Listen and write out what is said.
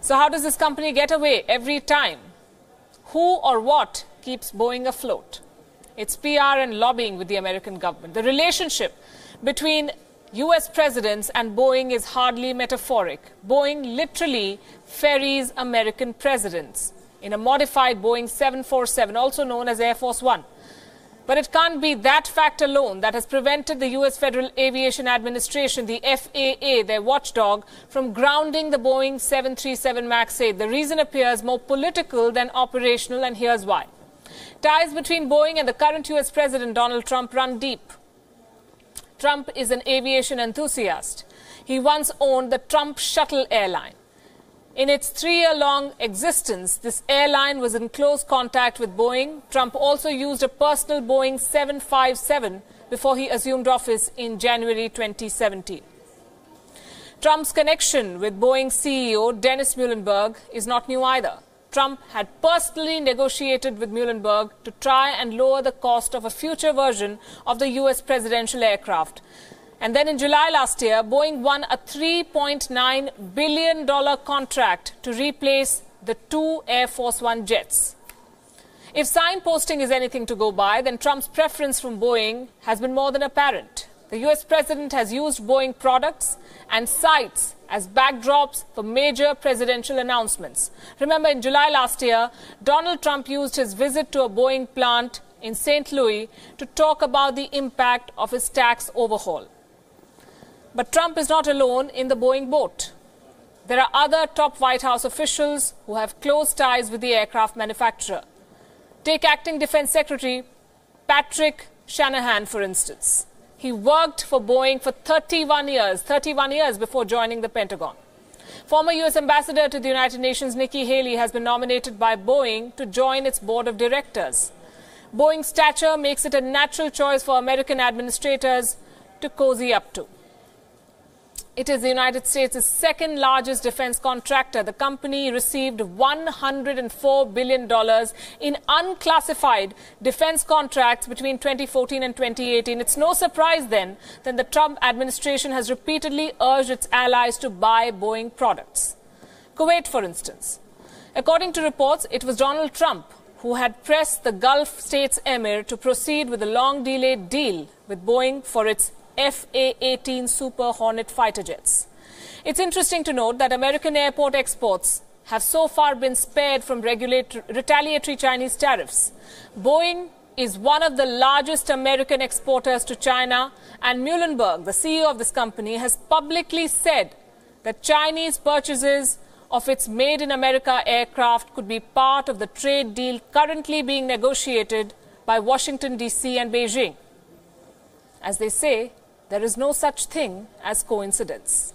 So how does this company get away every time? Who or what keeps Boeing afloat? It's PR and lobbying with the American government. The relationship between US presidents and Boeing is hardly metaphoric. Boeing literally ferries American presidents in a modified Boeing 747, also known as Air Force One. But it can't be that fact alone that has prevented the US Federal Aviation Administration, the FAA, their watchdog, from grounding the Boeing 737 MAX 8. The reason appears more political than operational, and here's why. Ties between Boeing and the current US President Donald Trump run deep. Trump is an aviation enthusiast. He once owned the Trump Shuttle airline. In its 3-year-long existence, this airline was in close contact with Boeing. Trump also used a personal Boeing 757 before he assumed office in January 2017. Trump's connection with Boeing CEO Dennis Muilenburg is not new either. Trump had personally negotiated with Muilenburg to try and lower the cost of a future version of the US presidential aircraft. And then in July last year, Boeing won a $3.9 billion contract to replace the 2 Air Force One jets. If signposting is anything to go by, then Trump's preference from Boeing has been more than apparent. The US president has used Boeing products and sites as backdrops for major presidential announcements. Remember, in July last year, Donald Trump used his visit to a Boeing plant in St. Louis to talk about the impact of his tax overhaul. But Trump is not alone in the Boeing boat. There are other top White House officials who have close ties with the aircraft manufacturer. Take Acting Defense Secretary Patrick Shanahan, for instance. He worked for Boeing for 31 years before joining the Pentagon. Former U.S. Ambassador to the United Nations Nikki Haley has been nominated by Boeing to join its board of directors. Boeing's stature makes it a natural choice for American administrators to cozy up to. It is the United States' second largest defense contractor. The company received $104 billion in unclassified defense contracts between 2014 and 2018. It's no surprise then that the Trump administration has repeatedly urged its allies to buy Boeing products. Kuwait, for instance. According to reports, it was Donald Trump who had pressed the Gulf states emir to proceed with a long-delayed deal with Boeing for its FA-18 Super Hornet fighter jets. It's interesting to note that American airport exports have so far been spared from retaliatory Chinese tariffs. Boeing is one of the largest American exporters to China, and Muilenburg, the CEO of this company, has publicly said that Chinese purchases of its made-in-America aircraft could be part of the trade deal currently being negotiated by Washington, D.C. and Beijing. As they say, there is no such thing as coincidence.